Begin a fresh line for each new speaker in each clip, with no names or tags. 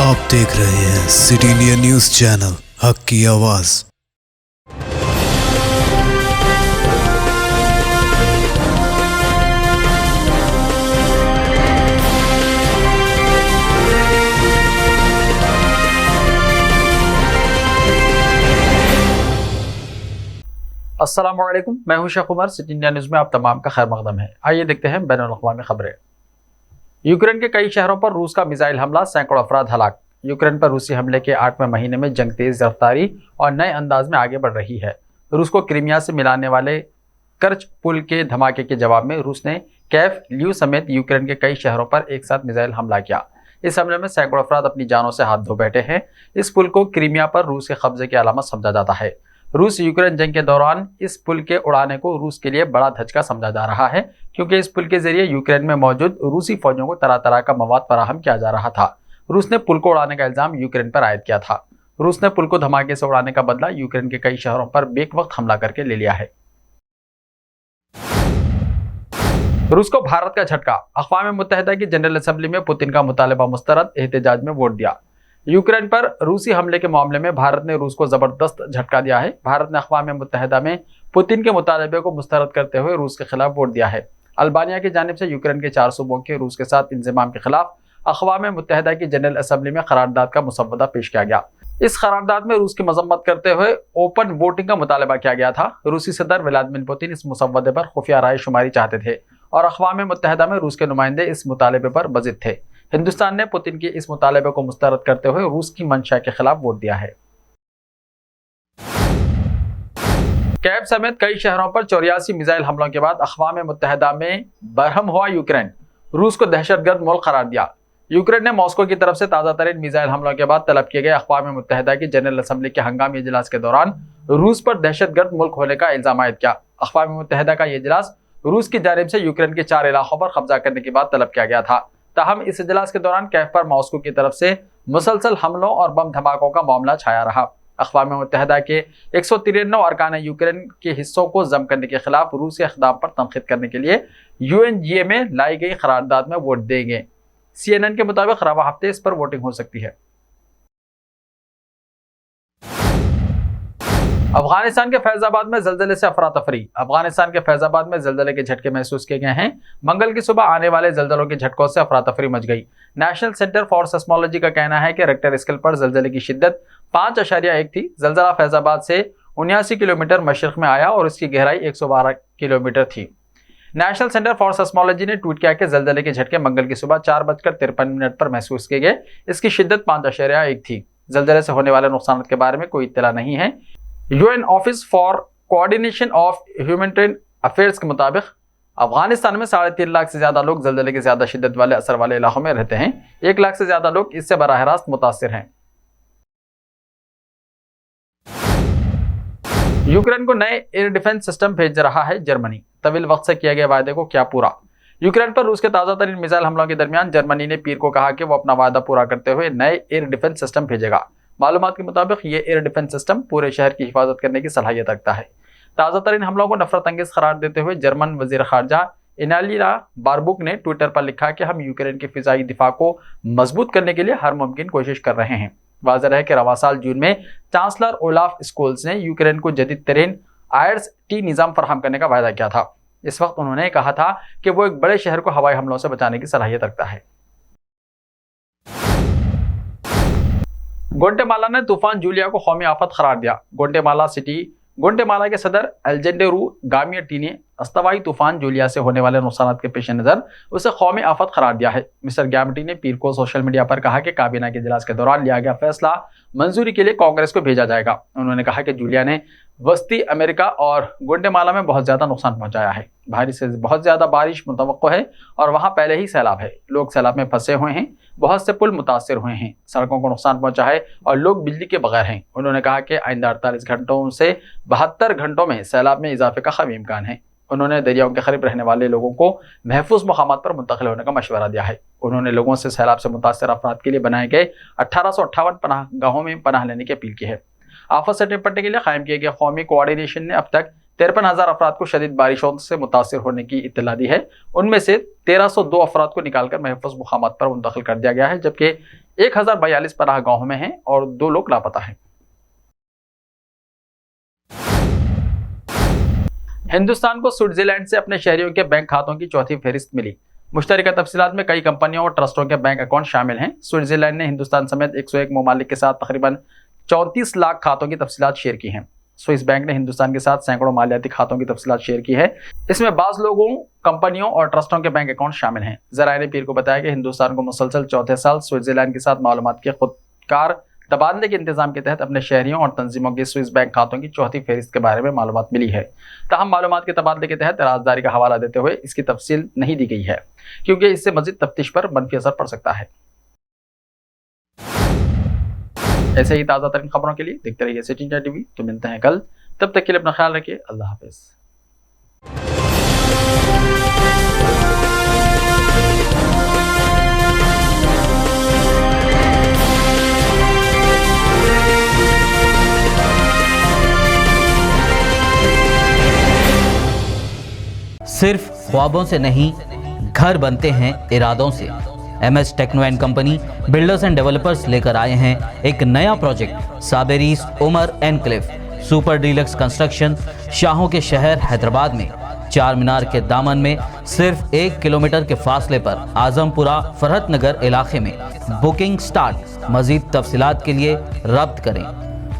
आप देख रहे हैं सिटी इंडिया न्यूज चैनल, हक की आवाज।
अस्सलाम वालेकुम, मैं हूं Sheikh Umar. City India News में आप तमाम का खैर मकदम है। आइए देखते हैं बैनुल अक़वामी खबरें। यूक्रेन के कई शहरों पर रूस का मिसाइल हमला, सैकड़ों अफराद हलाक। यूक्रेन पर रूसी हमले के 8वें महीने में जंग तेज रफ्तारी और नए अंदाज में आगे बढ़ रही है। रूस को क्रीमिया से मिलाने वाले कर्च पुल के धमाके के जवाब में रूस ने कैफ, ल्यू समेत यूक्रेन के कई शहरों पर एक साथ मिसाइल हमला किया। इस हमले में सैकड़ों अफराद अपनी जानों से हाथ धो बैठे हैं। इस पुल को क्रीमिया पर रूस के कब्जे की अलामत समझा जाता है। रूस यूक्रेन जंग के दौरान इस पुल के उड़ाने को रूस के लिए बड़ा धचका समझा जा रहा है, क्योंकि इस पुल के जरिए यूक्रेन में मौजूद रूसी फौजों को तरह तरह का मवाद फराहम किया जा रहा था। रूस ने पुल को उड़ाने का इल्जाम यूक्रेन पर आयद किया था। रूस ने पुल को धमाके से उड़ाने का बदला यूक्रेन के कई शहरों पर बेवक्त हमला करके ले लिया है। रूस को भारत का झटका, अक़वाम मुत्तहिदा की जनरल असेंबली में पुतिन का मुतालबा मुस्तरद, एहतजाज में वोट दिया। यूक्रेन पर रूसी हमले के मामले में भारत ने रूस को जबरदस्त झटका दिया है। भारत ने अक़वाम मुत्तहिदा में पुतिन के मुतालबे को मुस्तरद करते हुए रूस के खिलाफ वोट दिया है। अल्बानिया की जानिब से यूक्रेन के 4 सूबों के रूस के साथ इंज़माम के खिलाफ अक़वाम मुत्तहिदा की जनरल असेंबली में करारदाद का मुसव्वदा पेश किया गया। इस करारदाद में रूस की मजम्मत करते हुए ओपन वोटिंग का मुतालबा किया गया था। रूसी सदर व्लादिमीर पुतिन इस मुसव्वदे पर खुफिया राय शुमारी चाहते थे और अक़वाम मुत्तहिदा में रूस के नुमाइंदे इस मुतालबे पर बज़िद थे। हिंदुस्तान ने पुतिन के इस मुतालबे को मुस्तरद करते हुए रूस की मंशा के खिलाफ वोट दिया है। कैव समेत कई शहरों पर 84 मिसाइल हमलों के बाद अक़वाम मुत्तहिदा में बरहम हुआ यूक्रेन, रूस को दहशतगर्द मुल्क करार दिया। यूक्रेन ने मॉस्को की तरफ से ताज़ा तरीन मिसाइल हमलों के बाद तलब किए गए अक़वाम मुत्तहिदा की जनरल असेंबली के हंगामी इजलास के दौरान रूस पर दहशतगर्द मुल्क होने का इल्जाम आयद किया। अक़वाम मुत्तहिदा का यह इजलास रूस की जानिब से यूक्रेन के 4 इलाकों पर कब्जा करने के बाद तलब किया गया था। ताहम इस इजलास के दौरान कैफ पर मॉस्को की तरफ से मुसलसल हमलों और बम धमाकों का मामला छाया रहा। अक़वाम मुत्तहिदा के 193 अरकान यूक्रेन के हिस्सों को जम करने के खिलाफ रूस के इक़दाम पर तनक़ीद करने के लिए UNGA में लाई गई करारदाद में वोट देंगे। CNN के मुताबिक रवा हफ्ते इस पर वोटिंग हो सकती है। अफगानिस्तान के फैजाबाद में जल्जले से अफरा तफरी। अफगानिस्तान के फैजाबाद में जल्जले के झटके महसूस किए गए हैं। मंगल की सुबह आने वाले जल्जलों के झटकों से अफरा तफरी मच गई। नेशनल सेंटर फॉर सेस्मोलॉजी का कहना है कि रेक्टर स्केल पर जल्जले की शिद्दत 5.1 थी। जल्जला फैजाबाद से 79 किलोमीटर मशरक में आया और इसकी गहराई 112 किलोमीटर थी। नेशनल सेंटर फॉर सेस्मोलॉजी ने ट्वीट किया कि जल्जले के झटके मंगल की सुबह 4:53 पर महसूस किए गए। इसकी शिद्दत 5.1 थी। जल्जले से होने वाले नुकसान के बारे में कोई इत्तला नहीं है। UN office for coordination of humanitarian affairs के मुताबिक अफगानिस्तान में 3.5 लाख से ज्यादा लोग जल्जले की ज्यादा शिद्दत वाले असर वाले इलाकों में रहते हैं। 1 लाख से ज्यादा लोग इससे बराह रास्त मुतासिर हैं। यूक्रेन को नए एयर डिफेंस सिस्टम भेज रहा है जर्मनी, तवील वक्त से किए गए वायदे को क्या पूरा। यूक्रेन पर रूस के ताज़ा तरीन मिसाइल हमलों के दरमियान जर्मनी ने पीर को कहा कि वो अपना वादा पूरा करते हुए नए एयर डिफेंस सिस्टम भेजेगा। मालूमात के मुताबिक ये एयर डिफेंस सिस्टम पूरे शहर की हिफाजत करने की सलाहियत रखता है। ताज़ा तरीन हमलों को नफरत अंगेज करार देते हुए जर्मन वजीर खारजा एनालिना बारबुक ने ट्विटर पर लिखा कि हम यूक्रेन के फिजाई दिफा को मजबूत करने के लिए हर मुमकिन कोशिश कर रहे हैं। वाज़ेह है कि रवा साल जून में चांसलर ओलाफ स्कोल्स ने यूक्रेन को जदीद तरीन IRIS-T निज़ाम फराहम करने का वायदा किया था। इस वक्त उन्होंने कहा था कि वो एक बड़े शहर को हवाई हमलों से बचाने की सलाहियत रखता है। ग्वाटेमाला ने तूफान जूलिया को कौमी आफत करार दिया। ग्वाटेमाला के सदर एल्जेंडरो गामियटी ने अस्तवाई तूफान जूलिया से होने वाले नुकसान के पेश नज़र उसे कौमी आफत करार दिया है। मिस्टर गामियटी ने पीर को सोशल मीडिया पर कहा कि काबीना के इजलास के दौरान लिया गया फैसला मंजूरी के लिए कांग्रेस को भेजा जाएगा। उन्होंने कहा कि जूलिया ने वस्ती अमेरिका और ग्वाटेमाला में बहुत ज़्यादा नुकसान पहुंचाया है। भारी से बहुत ज़्यादा बारिश मुतवक्को है और वहाँ पहले ही सैलाब है। लोग सैलाब में फंसे हुए हैं, बहुत से पुल मुतासिर हुए हैं, सड़कों को नुकसान पहुंचा है और लोग बिजली के बगैर हैं। उन्होंने कहा कि आइंदा 48 घंटों से 72 घंटों में सैलाब में इजाफे का ख़ावी इम्कान है। उन्होंने दरियाओं के करीब रहने वाले लोगों को महफूज मकामात पर मुंतकिल होने का मशवरा दिया है। उन्होंने लोगों से सैलाब से मुतासर अफराद के लिए बनाए गए 1858 पनाहगाहों में पनाह लेने की अपील की है। आफत से निपटने के लिए कायम किए गए कौमी कोऑर्डिनेशन ने अब तक 53,000 अफराद को शदीद बारिशों से मुतासर होने की इत्तला दी है। उनमें से 1302 अफराद को निकालकर महफूज मुकामात पर मुंतकिल कर दिया गया है, जबकि 1042 पराह गांव में हैं और 2 लोग लापता हैं। हिंदुस्तान को स्विट्जरलैंड से अपने शहरियों के बैंक खातों की चौथी फहरिस्त मिली। मुश्तरका तफसीलात में कई कंपनियों और ट्रस्टों के बैंक अकाउंट शामिल हैं। स्विट्जरलैंड ने हिंदुस्तान समेत 101 ममालिक के साथ तकरीबन 34 लाख खातों की तफसीलात शेयर की हैं। स्विस बैंक ने हिंदुस्तान के साथ सैकड़ों मालियाती खातों की तफसीलात शेयर की है। इसमें बाज़ लोगों, कंपनियों और ट्रस्टों के बैंक अकाउंट शामिल हैं। ज़राए पीर को बताया कि हिंदुस्तान को मुसलसल चौथे साल स्विट्जरलैंड के साथ मालूमात के खुदकार तबादले के इंतजाम के तहत अपने शहरियों और तंजीमों के स्विस बैंक खातों की चौथी फहरिस्त के बारे में मालूमात मिली है। ताहम मालूमात के तबादले के तहत राजदारी का हवाला देते हुए इसकी तफसील नहीं दी गई है, क्योंकि इससे मजीद तफ्तीश पर मनफी असर पड़ सकता है। ऐसे ही ताज़ा तरीन खबरों के लिए देखते रहिए सिटी इंडिया टीवी। तो मिलते हैं कल, तब तक के लिए अपना ख्याल रखिए। अल्लाह हाफिज़।
सिर्फ ख्वाबों से नहीं, घर बनते हैं इरादों से। MS techno and company builders and developers लेकर आए हैं एक नया प्रोजेक्ट साबेरीज Umar enclave super deluxe construction. शाहों के शहर हैदराबाद में चार मीनार के दामन में सिर्फ 1 किलोमीटर के फासले पर आजमपुरा फरहत नगर इलाके में। Booking start. मजीद तफसीलात के लिए रब्त करें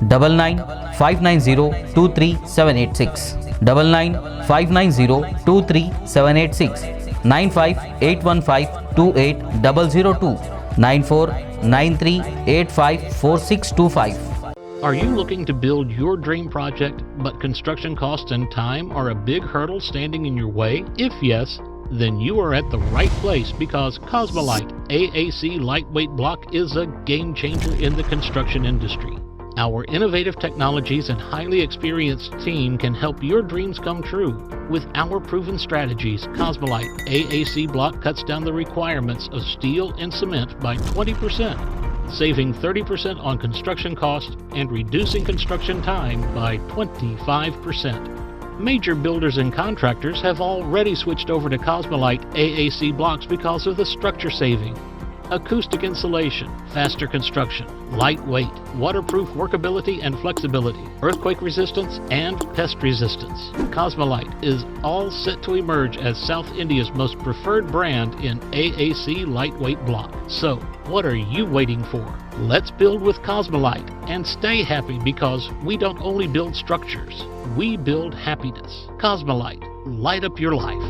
9959023786 9959023786 9581528002 9493854625।
Are you looking to build your dream project, but construction costs and time are a big hurdle standing in your way? If yes, then you are at the right place, because Cosmolite AAC lightweight block is a game changer in the construction industry. Our innovative technologies and highly experienced team can help your dreams come true. With our proven strategies, Cosmolite AAC block cuts down the requirements of steel and cement by 20%, saving 30% on construction costs and reducing construction time by 25%. Major builders and contractors have already switched over to Cosmolite AAC blocks because of the structure saving. Acoustic insulation, faster construction, lightweight, waterproof workability and flexibility, earthquake resistance and pest resistance. Cosmolite is all set to emerge as South India's most preferred brand in AAC lightweight block. So, what are you waiting for? Let's build with Cosmolite and stay happy, because we don't only build structures, we build happiness. Cosmolite, light up your life.